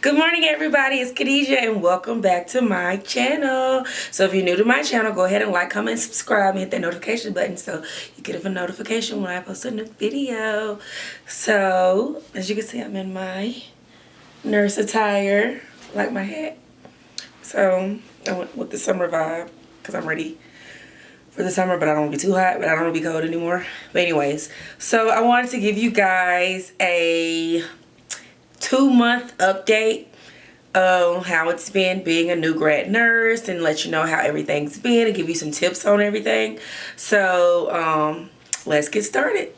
Good morning, everybody. It's Kadejia and welcome back to my channel. So if you're new to my channel, go ahead and like, comment, subscribe, and hit that notification button so you get a notification when I post a new video. So as you can see, I'm in my nurse attire, like my hat. So I went with the summer vibe because I'm ready for the summer, but I don't want to be too hot, but I don't want to be cold anymore. But anyways, so I wanted to give you guys a 2-month update on how it's been being a new grad nurse and let you know how everything's been and give you some tips on everything. So let's get started.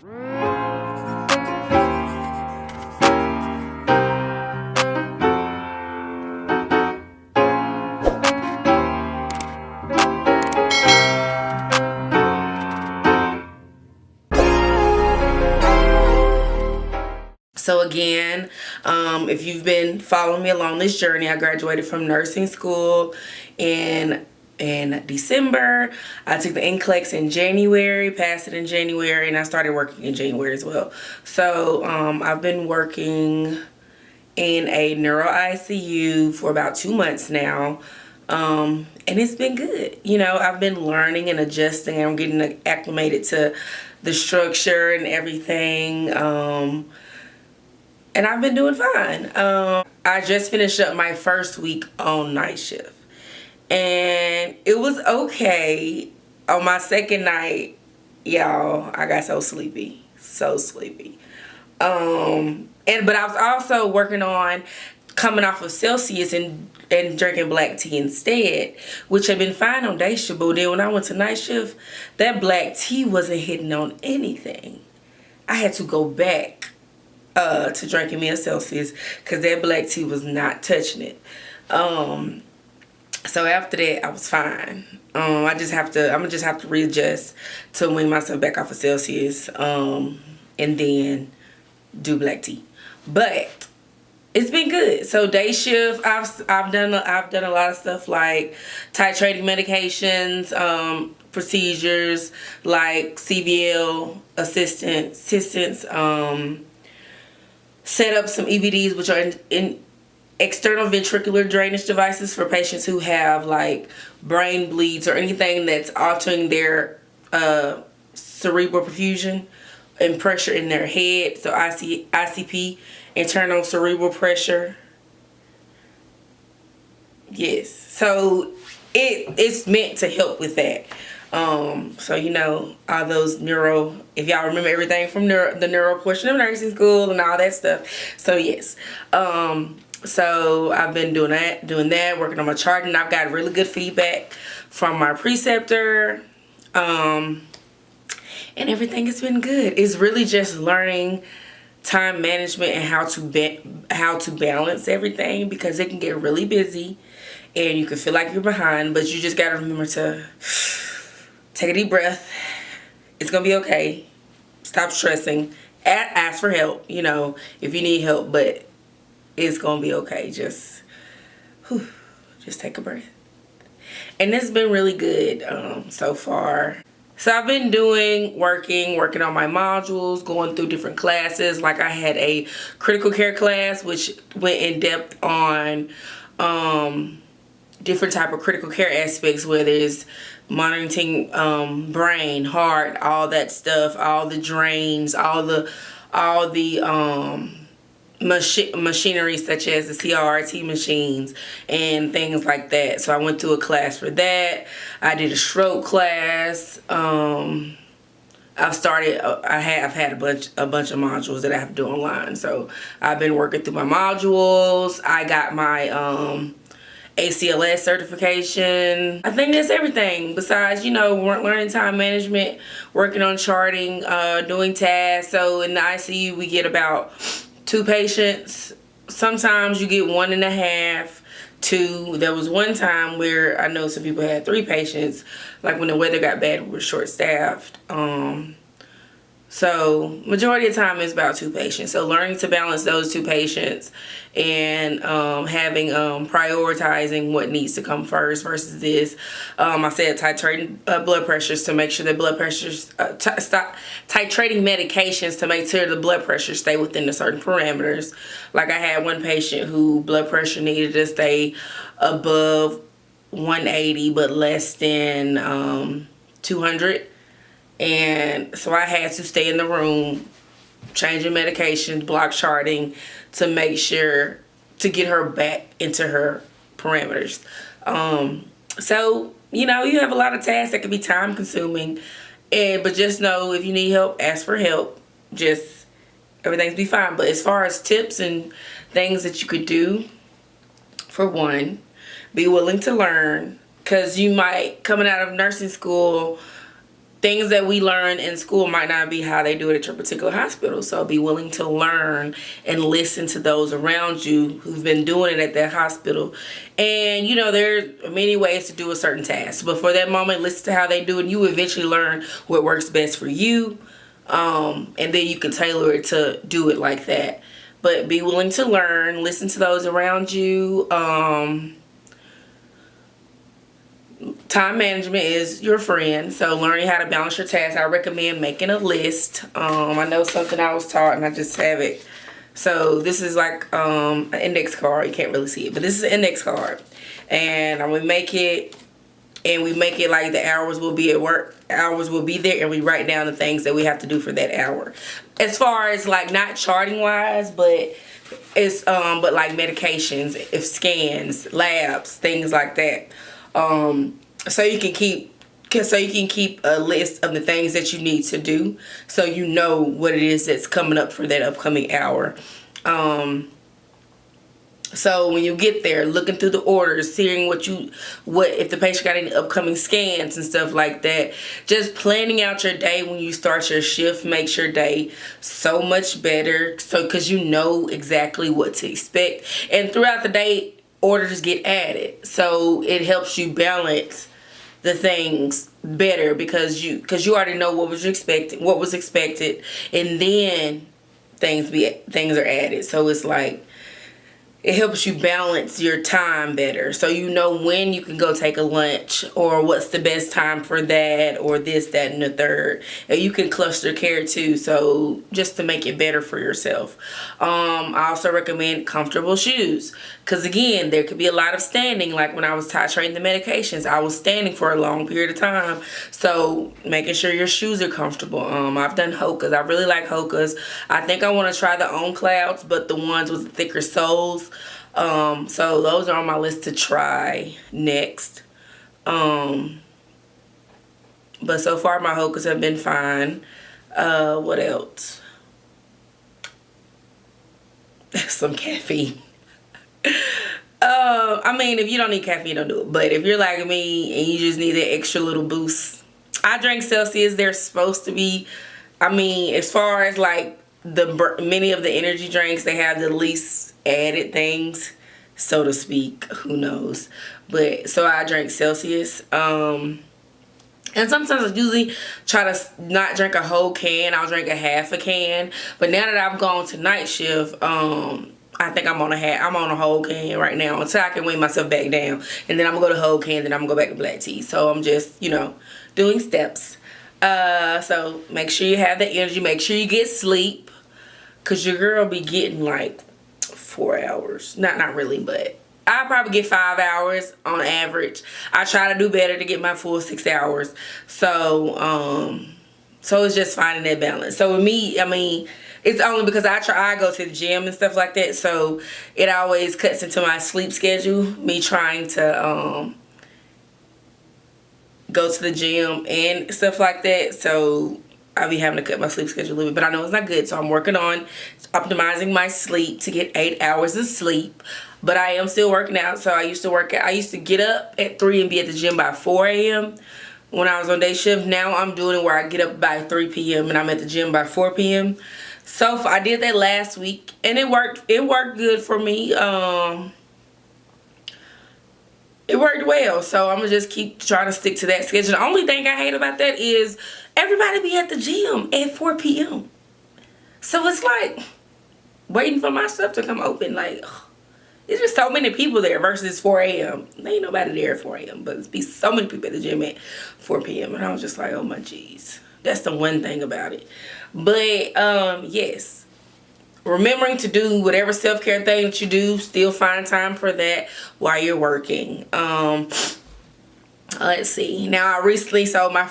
So again, if you've been following me along this journey, I graduated from nursing school in December. I took the NCLEX in January, passed it in January, and I started working in January as well. So I've been working in a neuro ICU for about 2 months now. And it's been good. You know, I've been learning and adjusting. I'm getting acclimated to the structure and everything. And I've been doing fine. I just finished up my first week on night shift. And it was okay. On my second night, y'all, I got so sleepy. So sleepy. But I was also working on coming off of Celsius and drinking black tea instead, which had been fine on day shift. But then when I went to night shift, that black tea wasn't hitting on anything. I had to go back to drinking me a Celsius because that black tea was not touching it. So after that, I was fine. I'm gonna just have to readjust to wean myself back off of Celsius, and then do black tea. But it's been good. So day shift, I've done a lot of stuff like titrating medications, procedures like CVL assistance, set up some EVDs, which are in external ventricular drainage devices for patients who have like brain bleeds or anything that's altering their cerebral perfusion and pressure in their head. So ICP, internal cerebral pressure. Yes. So it's meant to help with that. So you know, all those neuro, if y'all remember everything from the neuro portion of nursing school and all that stuff. So yes. So I've been doing that, working on my charting. I've got really good feedback from my preceptor. And everything has been good. It's really just learning time management and how to balance everything, because it can get really busy and you can feel like you're behind, but you just got to remember to take a deep breath. It's going to be okay. Stop stressing. Ask for help, you know, if you need help, but it's going to be okay. Just take a breath. And it's been really good so far. So I've been working on my modules, going through different classes. Like I had a critical care class, which went in depth on different type of critical care aspects, whether it's monitoring brain, heart, all that stuff, all the drains, all the machinery such as the CRT machines and things like that. So I went to a class for that. I did a stroke class. I have had a bunch of modules that I have to do online. So I've been working through my modules. I got my ACLS certification. I think that's everything besides, you know, learning time management, working on charting, doing tasks. So in the ICU, we get about 2 patients. Sometimes you get 1.5, 2. There was one time where I know some people had 3 patients. Like when the weather got bad, we were short-staffed. So majority of the time it's about 2 patients. So learning to balance those 2 patients and having prioritizing what needs to come first versus this. I said titrating blood pressures to make sure that blood pressures stop titrating medications to make sure the blood pressure stay within the certain parameters. Like I had one patient who blood pressure needed to stay above 180 but less than 200. And so I had to stay in the room, changing medications, block charting to make sure to get her back into her parameters. So, you know, you have a lot of tasks that can be time consuming. But just know if you need help, ask for help. Just everything's be fine. But as far as tips and things that you could do, for one, be willing to learn. Because you might, coming out of nursing school, things that we learn in school might not be how they do it at your particular hospital. So be willing to learn and listen to those around you who've been doing it at that hospital. And, you know, there are many ways to do a certain task. But for that moment, listen to how they do it. And you eventually learn what works best for you. And then you can tailor it to do it like that. But be willing to learn. Listen to those around you. Time management is your friend, so learning how to balance your tasks. I recommend making a list. I know something I was taught and I just have it. So this is like an index card. You can't really see it, but this is an index card. And we make it like the hours will be at work. Hours will be there, and we write down the things that we have to do for that hour. As far as like not charting wise, but it's but like medications, if scans, labs, things like that. So you can keep a list of the things that you need to do, so you know what it is that's coming up for that upcoming hour. So when you get there, looking through the orders, seeing what if the patient got any upcoming scans and stuff like that. Just planning out your day when you start your shift makes your day so much better. So because you know exactly what to expect, and throughout the day, orders get added, so it helps you balance the things better because you already know what was expected, and then things are added. So it's like it helps you balance your time better, so you know when you can go take a lunch or what's the best time for that or this, that, and the third. And you can cluster care too, so just to make it better for yourself. I also recommend comfortable shoes, because again, there could be a lot of standing. Like when I was titrating the medications, I was standing for a long period of time, so making sure your shoes are comfortable. I've done Hokas. I really like Hokas. I think I want to try the On Clouds, but the ones with the thicker soles. So those are on my list to try next. But so far my Hokas have been fine. What else? Some caffeine. I mean, if you don't need caffeine, don't do it. But if you're like me and you just need that extra little boost, I drink Celsius. They're supposed to be, I mean, as far as like many of the energy drinks, they have the least added things, so to speak. Who knows? But so I drink Celsius. And sometimes I usually try to not drink a whole can. I'll drink a half a can. But now that I've gone to night shift, I think I'm on a whole can right now until I can weigh myself back down. And then I'm gonna go to whole can, then I'm gonna go back to black tea. So I'm just, you know, doing steps. So make sure you have the energy. Make sure you get sleep, cause your girl be getting like 4 hours. Not really, but I probably get 5 hours on average. I try to do better to get my full 6 hours. So so it's just finding that balance. So with me, I mean, it's only because I go to the gym and stuff like that, so it always cuts into my sleep schedule, me trying to go to the gym and stuff like that. So I'll be having to cut my sleep schedule a little bit, but I know it's not good, so I'm working on optimizing my sleep to get 8 hours of sleep. But I am still working out. So I used to get up at 3 and be at the gym by 4 a.m. when I was on day shift. Now I'm doing it where I get up by 3 p.m. and I'm at the gym by 4 p.m. So I did that last week, and it worked good for me. It it worked well. So I'm gonna just keep trying to stick to that schedule. The only thing I hate about that is everybody be at the gym at 4 p.m. So it's like waiting for my stuff to come open. Like, there's just so many people there versus 4 a.m. There ain't nobody there at 4 a.m. But it's be so many people at the gym at 4 p.m. And I was just like, oh my jeez. That's the one thing about it. But yes, remembering to do whatever self-care thing that you do, still find time for that while you're working. Let's see. Now I recently sold my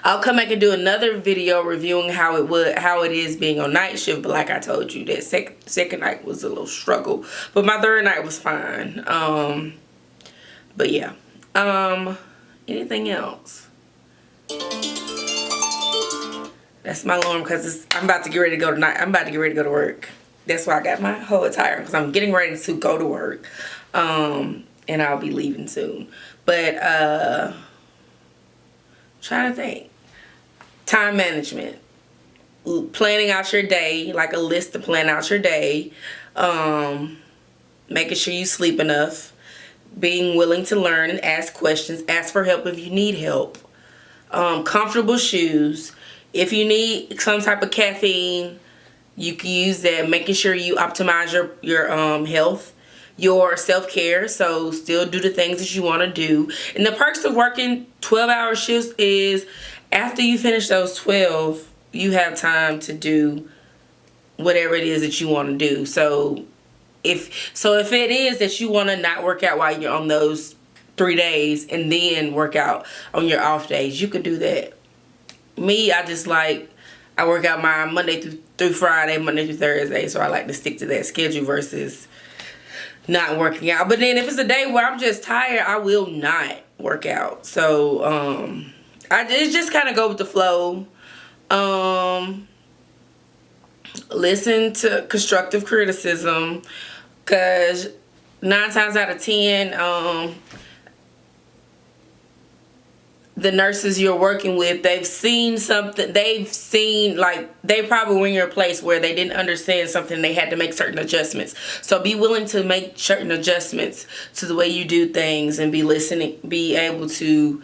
I'll come back and do another video reviewing how it is being on night shift, but like I told you, that second night was a little struggle, but my third night was fine. But yeah. Anything else? That's my alarm because I'm about to get ready to go tonight. I'm about to get ready to go to work. That's why I got my whole attire, because I'm getting ready to go to work. And I'll be leaving soon. But trying to think. Time management. Planning out your day, like a list to plan out your day. Making sure you sleep enough. Being willing to learn and ask questions. Ask for help if you need help. Comfortable shoes. If you need some type of caffeine, you can use that. Making sure you optimize your health, your self-care. So still do the things that you want to do. And the perks of working 12-hour shifts is after you finish those 12, you have time to do whatever it is that you want to do. So if it is that you want to not work out while you're on those 3 days and then work out on your off days, you could do that. Me, I work out my Monday through Friday, Monday through Thursday, so I like to stick to that schedule versus not working out. But then if it's a day where I'm just tired, I will not work out. So it just kind of go with the flow. Listen to constructive criticism, because 9 times out of 10, the nurses you're working with, they've seen something, they probably were in your place where they didn't understand something, they had to make certain adjustments. So be willing to make certain adjustments to the way you do things and be able to,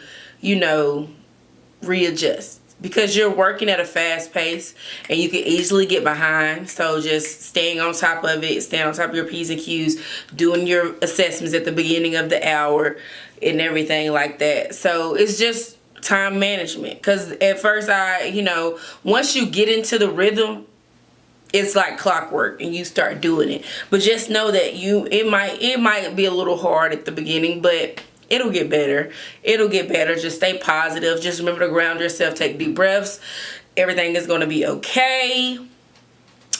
readjust. Because you're working at a fast pace and you can easily get behind. So just staying on top of it, staying on top of your P's and Q's, doing your assessments at the beginning of the hour and everything like that. So it's just time management. Because at first once you get into the rhythm, it's like clockwork and you start doing it. But just know that it might be a little hard at the beginning, but it'll get better. It'll get better. Just stay positive. Just remember to ground yourself. Take deep breaths. Everything is going to be okay.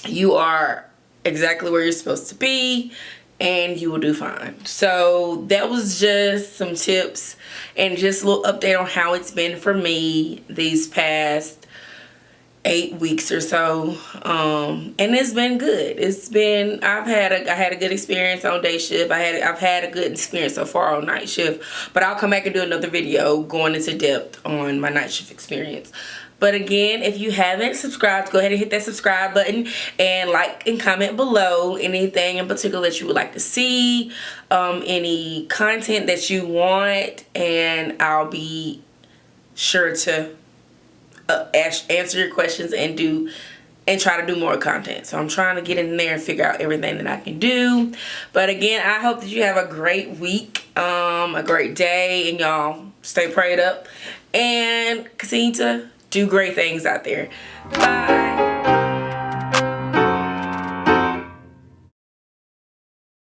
You are exactly where you're supposed to be, and you will do fine. So that was just some tips and just a little update on how it's been for me these past 8 weeks or so. And it's been good. I had a good experience on day shift. I've had a good experience so far on night shift, but I'll come back and do another video going into depth on my night shift experience. But again, if you haven't subscribed, go ahead and hit that subscribe button and like and comment below anything in particular that you would like to see, any content that you want, and I'll be sure to answer your questions and try to do more content. So I'm trying to get in there and figure out everything that I can do. But again, I hope that you have a great week, a great day, and y'all stay prayed up and continue to do great things out there. Bye.